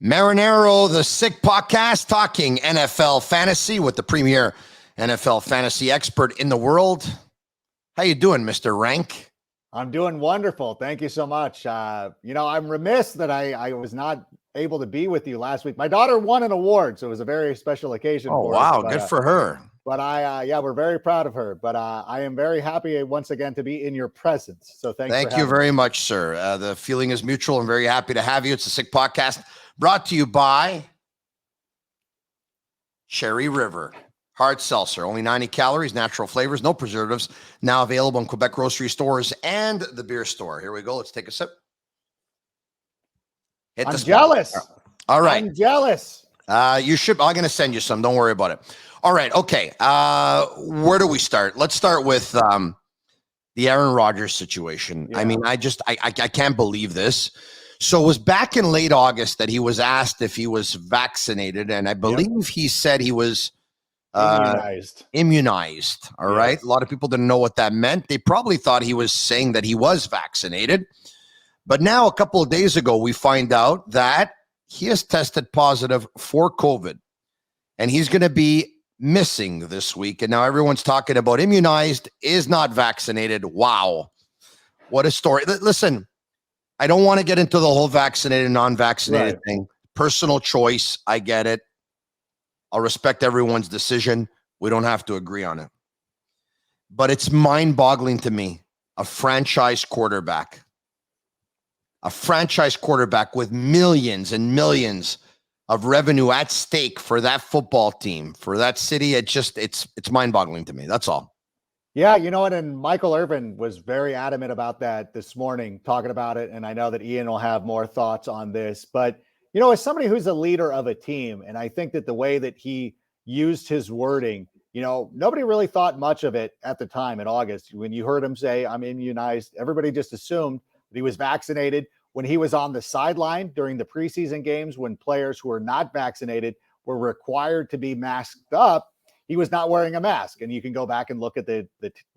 Marinero, the Sick Podcast, talking NFL fantasy with the premier NFL fantasy expert in the world. How you doing, Mr. Rank? I'm doing wonderful. Thank you so much. I'm remiss that I was not able to be with you last week. My daughter won an award, so it was a very special occasion for us. Wow, good for her. But we're very proud of her. But I am very happy once again to be in your presence. So thank you very much, sir. The feeling is mutual. I'm very happy to have you. It's the Sick Podcast, brought to you by Cherry River. Hard seltzer, only 90 calories, natural flavors, no preservatives. Now available in Quebec grocery stores and the beer store. Here we go. Let's take a sip. I'm jealous. All right. I'm jealous. You should. I'm going to send you some. Don't worry about it. All right. Okay. Where do we start? Let's start with the Aaron Rodgers situation. Yeah. I mean, I can't believe this. So it was back in late August that he was asked if he was vaccinated, and I believe he said he was immunized. All right. A lot of people didn't know what that meant. They probably thought he was saying that he was vaccinated. But now, a couple of days ago, we find out that he has tested positive for COVID, and he's going to be missing this week. And now everyone's talking about immunized is not vaccinated. Wow. What a story. Listen, I don't want to get into the whole vaccinated, non-vaccinated thing. Personal choice. I get it. I'll respect everyone's decision. We don't have to agree on it. But it's mind-boggling to me, a franchise quarterback with millions and millions of revenue at stake for that football team, for that city. It's mind-boggling to me. That's all. Yeah, you know what? And Michael Irvin was very adamant about that this morning, talking about it. And I know that Ian will have more thoughts on this. But, you know, as somebody who's a leader of a team, and I think that the way that he used his wording, you know, nobody really thought much of it at the time in August. When you heard him say, I'm immunized, everybody just assumed that he was vaccinated. When he was on the sideline during the preseason games, when players who were not vaccinated were required to be masked up, he was not wearing a mask. And you can go back and look at the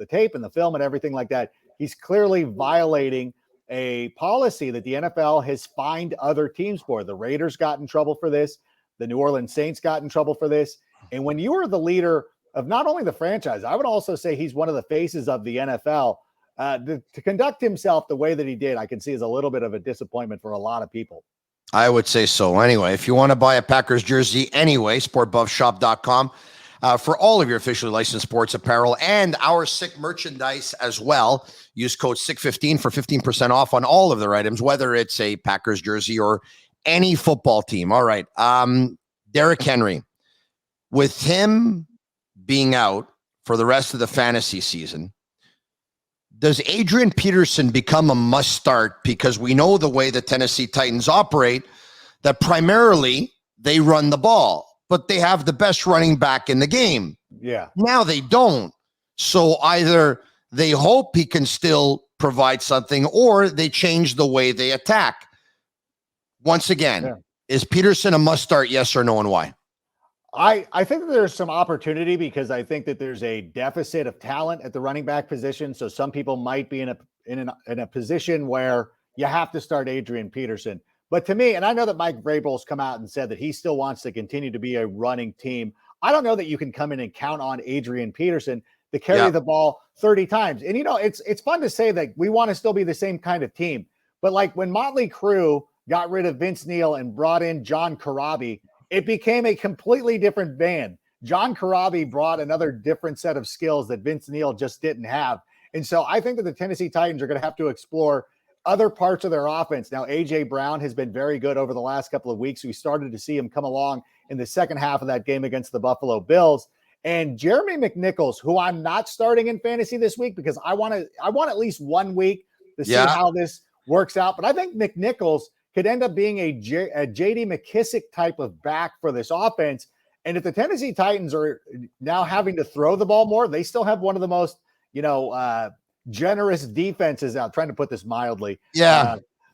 tape and the film and everything like that. He's clearly violating a policy that the NFL has fined other teams for. The Raiders got in trouble for this. The New Orleans Saints got in trouble for this. And when you are the leader of not only the franchise, I would also say he's one of the faces of the NFL. To conduct himself the way that he did, I can see as a little bit of a disappointment for a lot of people. I would say so. Anyway, if you want to buy a Packers jersey anyway, sportbuffshop.com for all of your officially licensed sports apparel and our Sick merchandise as well. Use code SICK15 for 15% off on all of their items, whether it's a Packers jersey or any football team. All right. Derrick Henry, with him being out for the rest of the fantasy season, does Adrian Peterson become a must start? Because we know the way the Tennessee Titans operate, that primarily they run the ball, but they have the best running back in the game. Yeah. Now they don't. So either they hope he can still provide something or they change the way they attack. Once again, is Peterson a must start? Yes or no, and why? I think that there's some opportunity because I think that there's a deficit of talent at the running back position. So some people might be in a position where you have to start Adrian Peterson. But to me, and I know that Mike Vrabel's come out and said that he still wants to continue to be a running team. I don't know that you can come in and count on Adrian Peterson to carry the ball 30 times. And, you know, it's fun to say that we want to still be the same kind of team. But like when Motley Crue got rid of Vince Neil and brought in John Corabi, it became a completely different band. John Corabi brought another different set of skills that Vince Neil just didn't have. And so I think that the Tennessee Titans are going to have to explore other parts of their offense. Now, A.J. Brown has been very good over the last couple of weeks. We started to see him come along in the second half of that game against the Buffalo Bills. And Jeremy McNichols, who I'm not starting in fantasy this week because I want at least 1 week to see how this works out. But I think McNichols could end up being a J.D. McKissick type of back for this offense. And if the Tennessee Titans are now having to throw the ball more, they still have one of the most, generous defenses out, trying to put this mildly.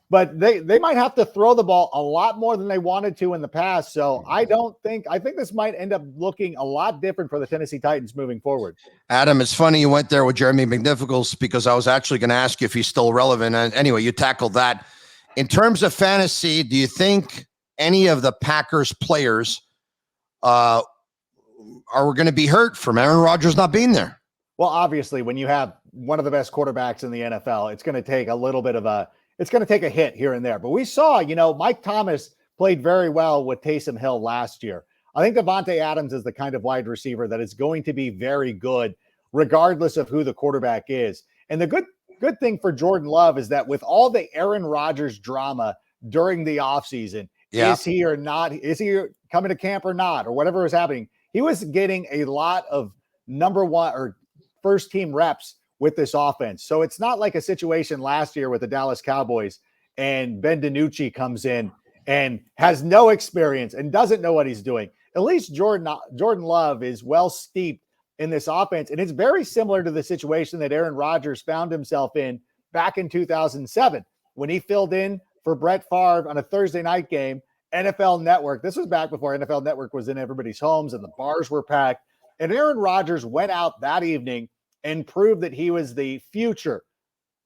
But they might have to throw the ball a lot more than they wanted to in the past. So I think this might end up looking a lot different for the Tennessee Titans moving forward. Adam, it's funny you went there with Jeremy McNichols because I was actually going to ask you if he's still relevant. And anyway, you tackled that. In terms of fantasy, do you think any of the Packers players are going to be hurt from Aaron Rodgers not being there. Well, obviously, when you have one of the best quarterbacks in the NFL, it's going to take it's going to take a hit here and there. But we saw, Mike Thomas played very well with Taysom Hill last year. I think Devontae Adams is the kind of wide receiver that is going to be very good, regardless of who the quarterback is. And the good thing for Jordan Love is that with all the Aaron Rodgers drama during the offseason, is he or not? Is he coming to camp or not? Or whatever was happening? He was getting a lot of number one or first team reps with this offense. So it's not like a situation last year with the Dallas Cowboys and Ben DiNucci comes in and has no experience and doesn't know what he's doing. At least Jordan Love is well steeped in this offense. And it's very similar to the situation that Aaron Rodgers found himself in back in 2007 when he filled in for Brett Favre on a Thursday night game, NFL Network. This was back before NFL Network was in everybody's homes and the bars were packed. And Aaron Rodgers went out that evening and proved that he was the future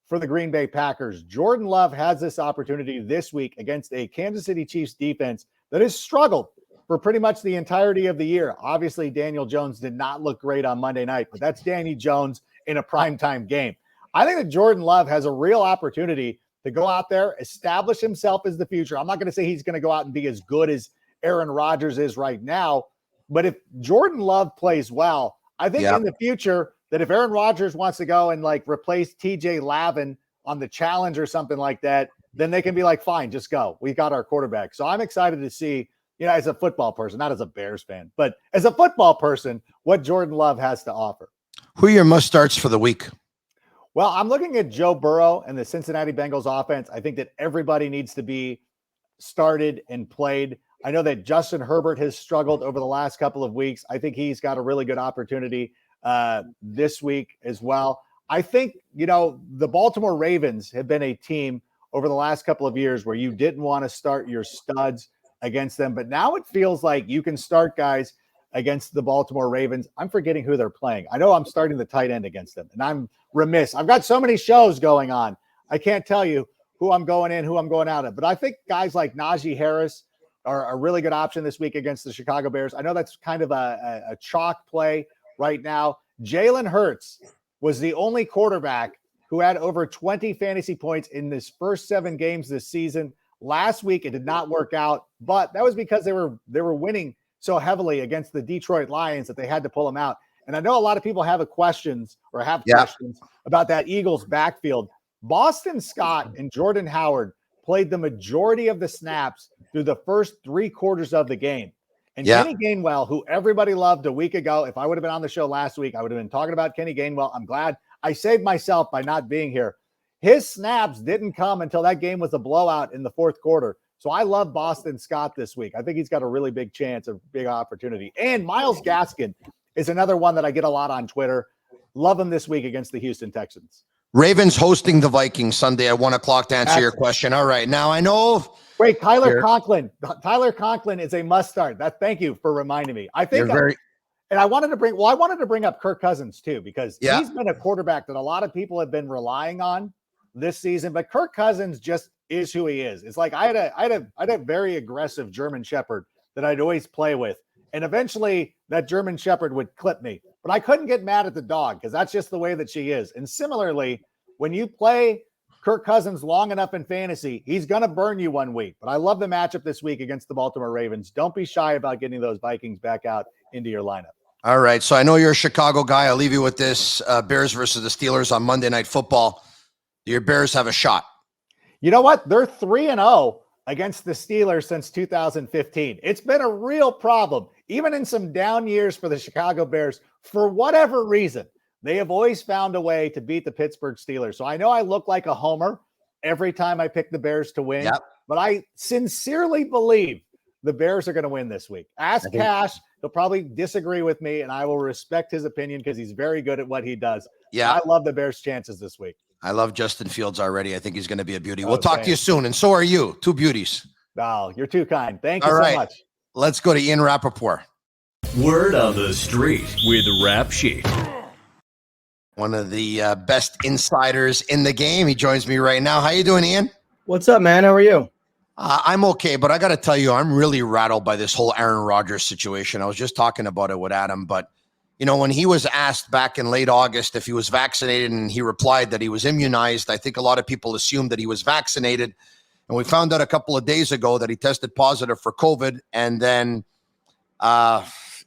for the Green Bay Packers. Jordan Love has this opportunity this week against a Kansas City Chiefs defense that has struggled for pretty much the entirety of the year. Obviously, Daniel Jones did not look great on Monday night, but that's Danny Jones in a primetime game. I think that Jordan Love has a real opportunity to go out there, establish himself as the future. I'm not going to say he's going to go out and be as good as Aaron Rodgers is right now, but if Jordan Love plays well, I think in the future that if Aaron Rodgers wants to go and replace TJ Lavin on the challenge or something like that, then they can be like, fine, just go. We got our quarterback. So I'm excited to see, as a football person, not as a Bears fan, but as a football person, what Jordan Love has to offer. Who are your must starts for the week? Well, I'm looking at Joe Burrow and the Cincinnati Bengals offense. I think that everybody needs to be started and played. I know that Justin Herbert has struggled over the last couple of weeks. I think he's got a really good opportunity this week as well. I think, the Baltimore Ravens have been a team over the last couple of years where you didn't want to start your studs against them, but now it feels like you can start guys against the Baltimore Ravens. I'm forgetting who they're playing. I know I'm starting the tight end against them, and I'm remiss. I've got so many shows going on. I can't tell you who I'm going in, who I'm going out of, but I think guys like Najee Harris are a really good option this week against the Chicago Bears. I know that's kind of a chalk play right now. Jalen Hurts was the only quarterback who had over 20 fantasy points in his first 7 games this season. Last week, it did not work out, but that was because they were winning so heavily against the Detroit Lions that they had to pull him out. And I know a lot of people have questions about that Eagles backfield. Boston Scott and Jordan Howard played the majority of the snaps through the first 3 quarters of the game. And Kenny Gainwell, who everybody loved a week ago, if I would have been on the show last week, I would have been talking about Kenny Gainwell. I'm glad I saved myself by not being here. His snaps didn't come until that game was a blowout in the 4th quarter. So I love Boston Scott this week. I think he's got a really big chance, a big opportunity. And Myles Gaskin is another one that I get a lot on Twitter. Love him this week against the Houston Texans. Ravens hosting the Vikings Sunday at 1:00 to answer your question. All right. Now I know. Wait, Tyler Conklin. Tyler Conklin is a must start. Thank you for reminding me. I think and I wanted to bring up Kirk Cousins too, because he's been a quarterback that a lot of people have been relying on this season, but Kirk Cousins just is who he is. It's like I had a very aggressive German Shepherd that I'd always play with. And eventually that German Shepherd would clip me, but I couldn't get mad at the dog because that's just the way that she is. And similarly, when you play Kirk Cousins long enough in fantasy, he's going to burn you one week. But I love the matchup this week against the Baltimore Ravens. Don't be shy about getting those Vikings back out into your lineup. All right. So I know you're a Chicago guy. I'll leave you with this. Bears versus the Steelers on Monday Night Football. Your Bears have a shot. You know what? They're 3-0 against the Steelers since 2015. It's been a real problem. Even in some down years for the Chicago Bears, for whatever reason, they have always found a way to beat the Pittsburgh Steelers. So I know I look like a homer every time I pick the Bears to win, but I sincerely believe the Bears are going to win this week. Ask Cash. He'll probably disagree with me, and I will respect his opinion because he's very good at what he does. Yeah. I love the Bears' chances this week. I love Justin Fields already. I think he's going to be a beauty. We'll talk to you soon, and so are you. 2 beauties. Oh, you're too kind. Thank you so much. Let's go to Ian Rapoport. Word on the street with Rap Sheet. One of the best insiders in the game. He joins me right now. How you doing, Ian? What's up, man? How are you? I'm okay, but I got to tell you, I'm really rattled by this whole Aaron Rodgers situation. I was just talking about it with Adam, but when he was asked back in late August if he was vaccinated and he replied that he was immunized, I think a lot of people assumed that he was vaccinated. And we found out a couple of days ago that he tested positive for COVID. And then,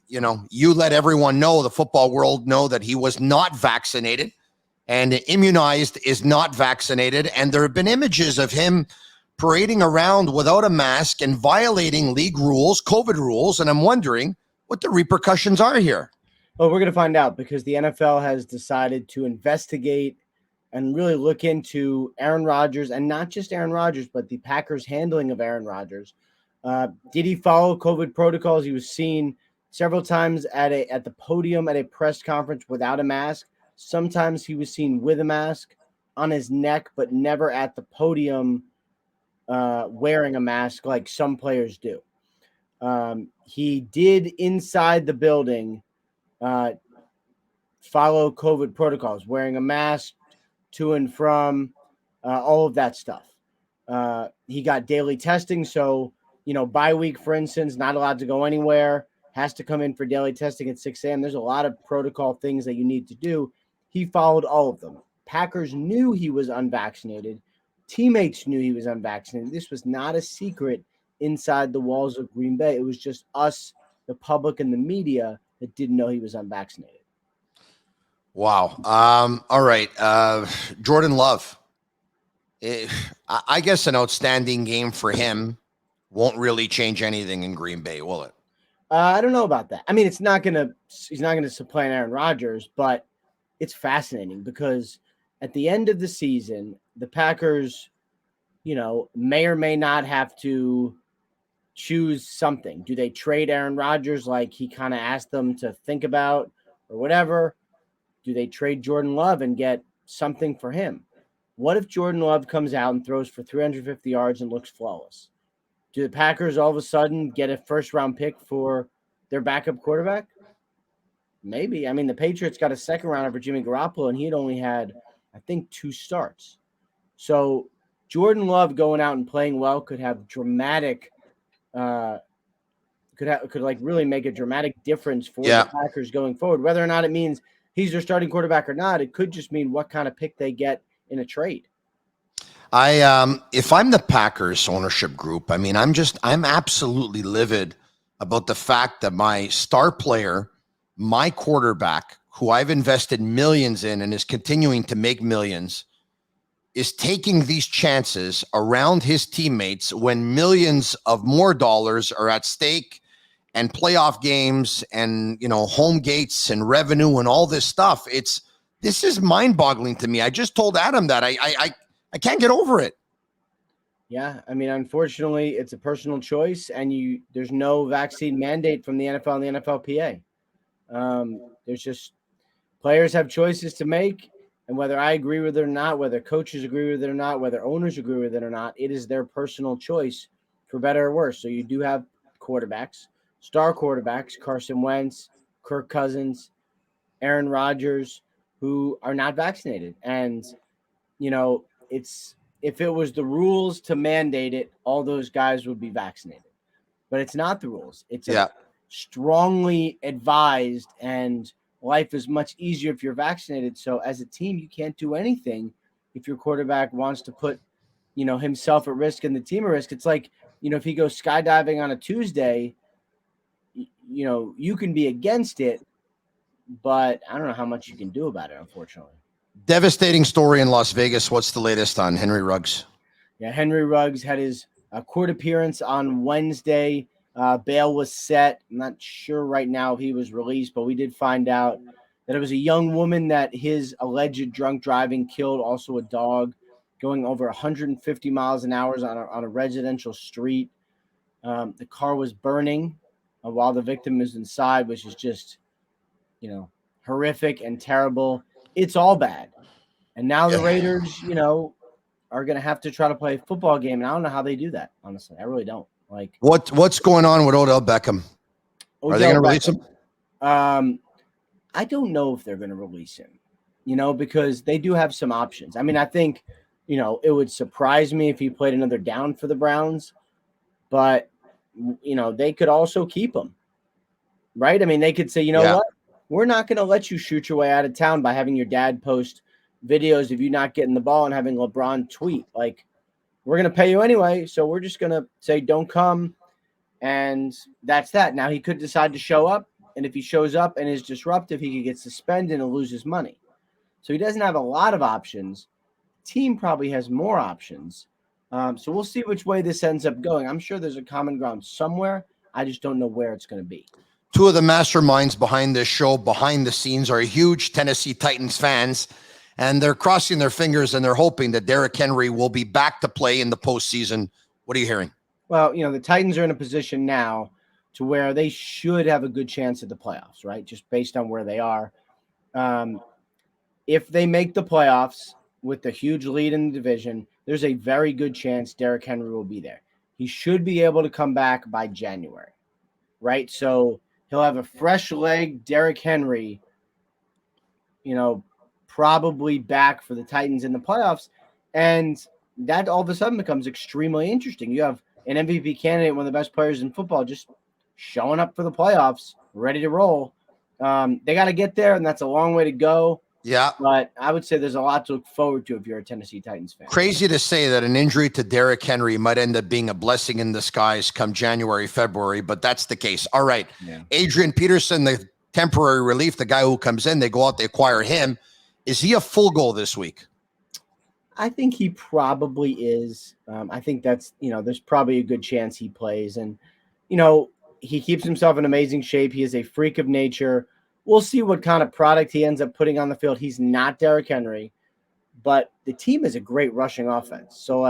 you let everyone know, the football world know, that he was not vaccinated, and immunized is not vaccinated. And there have been images of him parading around without a mask and violating league rules, COVID rules. And I'm wondering what the repercussions are here. Well, we're going to find out, because the NFL has decided to investigate and really look into Aaron Rodgers, and not just Aaron Rodgers, but the Packers' handling of Aaron Rodgers. Did he follow COVID protocols? He was seen several times at the podium at a press conference without a mask. Sometimes he was seen with a mask on his neck, but never at the podium wearing a mask like some players do. He did, inside the building, follow COVID protocols, wearing a mask to and from, all of that stuff. He got daily testing. So, bye week, for instance, not allowed to go anywhere, has to come in for daily testing at 6 a.m. There's a lot of protocol things that you need to do. He followed all of them. Packers knew he was unvaccinated. Teammates knew he was unvaccinated. This was not a secret inside the walls of Green Bay. It was just us, the public, and the media that didn't know he was unvaccinated. Wow. All right. Jordan Love. I guess an outstanding game for him won't really change anything in Green Bay, will it? I don't know about that. I mean, he's not going to supplant Aaron Rodgers, but it's fascinating because at the end of the season, the Packers, may or may not have to choose something. Do they trade Aaron Rodgers like he kind of asked them to think about or whatever? Do they trade Jordan Love and get something for him? What if Jordan Love comes out and throws for 350 yards and looks flawless? Do the Packers all of a sudden get a first-round pick for their backup quarterback? Maybe. I mean, the Patriots got a second rounder for Jimmy Garoppolo, and he had only had, I think, 2 starts. So Jordan Love going out and playing well could have dramatic could really make a dramatic difference for the Packers going forward. Whether or not it means he's their starting quarterback or not, it could just mean what kind of pick they get in a trade. If I'm the Packers ownership group, I mean, I'm absolutely livid about the fact that my star player, my quarterback, who I've invested millions in and is continuing to make millions, is taking these chances around his teammates when millions of more dollars are at stake, and playoff games and, home gates and revenue and all this stuff. This is mind-boggling to me. I just told Adam that I can't get over it. Yeah, I mean, unfortunately, it's a personal choice, and there's no vaccine mandate from the NFL and the NFLPA. There's just players have choices to make, and whether I agree with it or not, whether coaches agree with it or not, whether owners agree with it or not, it is their personal choice, for better or worse. So you do have quarterbacks, star quarterbacks, Carson Wentz, Kirk Cousins, Aaron Rodgers, who are not vaccinated. And, if it was the rules to mandate it, all those guys would be vaccinated. But it's not the rules. It's strongly advised, and life is much easier if you're vaccinated. So as a team, you can't do anything if your quarterback wants to put, himself at risk and the team at risk. It's like, if he goes skydiving on a Tuesday, you can be against it, but I don't know how much you can do about it, unfortunately. Devastating story in Las Vegas. What's the latest on Henry Ruggs? Yeah, Henry Ruggs had his court appearance on Wednesday. Bail was set. I'm not sure right now if he was released, but we did find out that it was a young woman that his alleged drunk driving killed, also a dog, going over 150 miles an hour on a residential street. The car was burning while the victim is inside, which is just, horrific and terrible. It's all bad. And now the Raiders, are going to have to try to play a football game. And I don't know how they do that, honestly. I really don't. What's going on with Odell Beckham? Are they going to release him? I don't know if they're going to release him, because they do have some options. I mean, I think, it would surprise me if he played another down for the Browns. but they could also keep him, right? I mean, they could say, you know what? We're not going to let you shoot your way out of town by having your dad post videos of you not getting the ball and having LeBron tweet. Like, we're going to pay you anyway, so we're just going to say don't come, and that's that. Now, he could decide to show up, and if he shows up and is disruptive, he could get suspended and lose his money. So he doesn't have a lot of options. Team probably has more options. So we'll see which way this ends up going. I'm sure there's a common ground somewhere. I just don't know where it's going to be. Two of the masterminds behind this show, behind the scenes, are huge Tennessee Titans fans, and they're crossing their fingers and they're hoping that Derrick Henry will be back to play in the postseason. What are you hearing? Well, the Titans are in a position now to where they should have a good chance at the playoffs, right? Just based on where they are. If they make the playoffs with the huge lead in the division, there's a very good chance Derrick Henry will be there. He should be able to come back by January, right? So he'll have a fresh leg, Derrick Henry, probably back for the Titans in the playoffs. And that all of a sudden becomes extremely interesting. You have an MVP candidate, one of the best players in football, just showing up for the playoffs, ready to roll. They got to get there, and that's a long way to go. Yeah. But I would say there's a lot to look forward to if you're a Tennessee Titans fan. Crazy to say that an injury to Derrick Henry might end up being a blessing in disguise come January, February, but that's the case. All right. Yeah. Adrian Peterson, the temporary relief, the guy who comes in, they go out, they acquire him. Is he a full goal this week? I think he probably is. I think that's, there's probably a good chance he plays. And, he keeps himself in amazing shape. He is a freak of nature. We'll see what kind of product he ends up putting on the field. He's not Derrick Henry, but the team is a great rushing offense. So,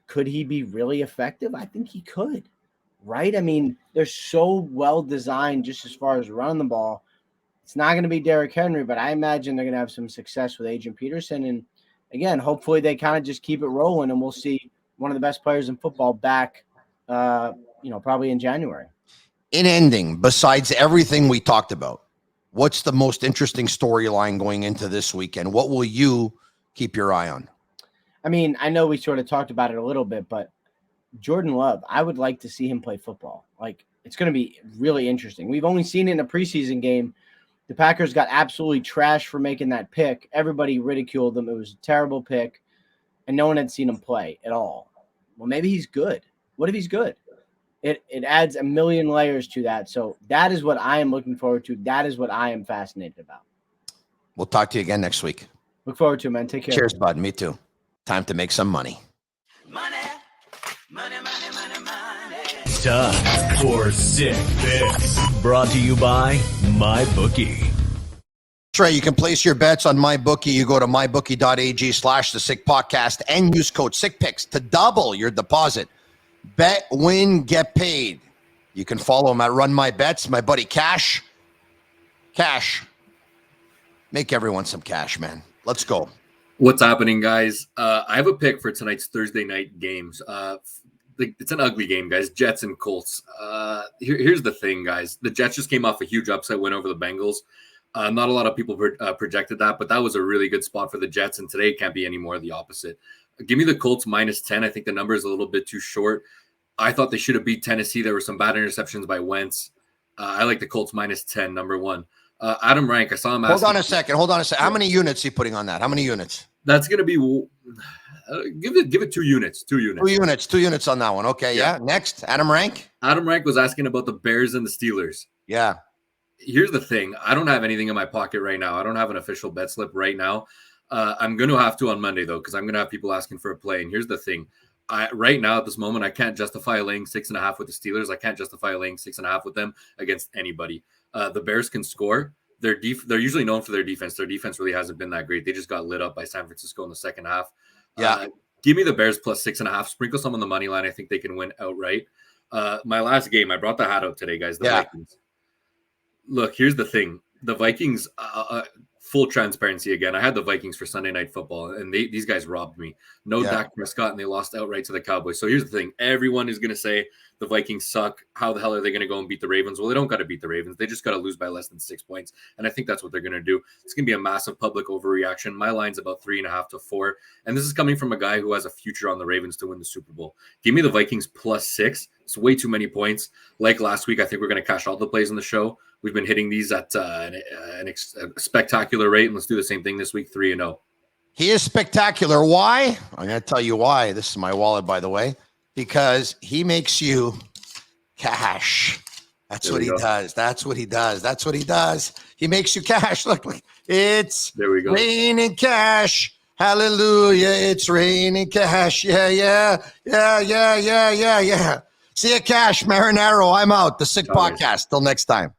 could he be really effective? I think he could, right? I mean, they're so well designed just as far as running the ball. It's not going to be Derrick Henry, but I imagine they're going to have some success with Adrian Peterson. And, again, hopefully they kind of just keep it rolling, and we'll see one of the best players in football back, probably in January. In ending, besides everything we talked about, what's the most interesting storyline going into this weekend? What will you keep your eye on? I mean, I know we sort of talked about it a little bit, but Jordan Love, I would like to see him play football. It's going to be really interesting. We've only seen it in a preseason game. The Packers got absolutely trashed for making that pick. Everybody ridiculed them. It was a terrible pick, and no one had seen him play at all. Well, maybe he's good. What if he's good? It adds a million layers to that. So that is what I am looking forward to. That is what I am fascinated about. We'll talk to you again next week. Look forward to it, man. Take care. Cheers, bud. Me too. Time to make some money. Time for Sick Picks. Brought to you by MyBookie. That's right. You can place your bets on MyBookie. You go to mybookie.ag/the Sick Podcast and use code SickPicks to double your deposit. Bet, win, get paid. You can follow him at Run My Bets. My buddy Cash. Cash. Make everyone some cash, man. Let's go. What's happening, guys? I have a pick for tonight's Thursday night games. It's an ugly game, guys. Jets and Colts. Here's the thing, guys. The Jets just came off a huge upset win over the Bengals. Not a lot of people projected that, but that was a really good spot for the Jets, and today can't be any more the opposite. Give me the Colts -10. I think the number is a little bit too short. I thought they should have beat Tennessee. There were some bad interceptions by Wentz. I like the Colts -10, number one. Adam Rank, I saw him. Hold on a second. How many units are you putting on that? How many units? That's going to be give it 2 units. 2 units. 2 units on that one. Okay, yeah. Next, Adam Rank. Adam Rank was asking about the Bears and the Steelers. Yeah. Here's the thing. I don't have anything in my pocket right now. I don't have an official bet slip right now. I'm going to have to on Monday, though, because I'm going to have people asking for a play. And here's the thing. Right now, at this moment, I can't justify laying 6.5 with the Steelers. I can't justify laying 6.5 with them against anybody. The Bears can score. They're usually known for their defense. Their defense really hasn't been that great. They just got lit up by San Francisco in the second half. Yeah. Give me the Bears +6.5. Sprinkle some on the money line. I think they can win outright. My last game, I brought the hat out today, guys. The Vikings. Look, here's the thing. The Vikings, full transparency again. I had the Vikings for Sunday Night Football, and these guys robbed me. No Dak Prescott, and they lost outright to the Cowboys. So here's the thing. Everyone is going to say the Vikings suck. How the hell are they going to go and beat the Ravens? Well, they don't got to beat the Ravens. They just got to lose by less than 6 points. And I think that's what they're going to do. It's going to be a massive public overreaction. My line's about 3.5 to 4. And this is coming from a guy who has a future on the Ravens to win the Super Bowl. Give me the Vikings +6. It's way too many points. Like last week, I think we're going to cash all the plays in the show. We've been hitting these at a spectacular rate. And let's do the same thing this week, 3-0. He is spectacular. Why? I'm going to tell you why. This is my wallet, by the way. Because he makes you cash. That's what he does. That's what he does. That's what he does. He makes you cash. Look, it's raining cash. Hallelujah. It's raining cash. Yeah. See you, Cash. Marinaro. I'm out. The Sick Podcast. Till next time.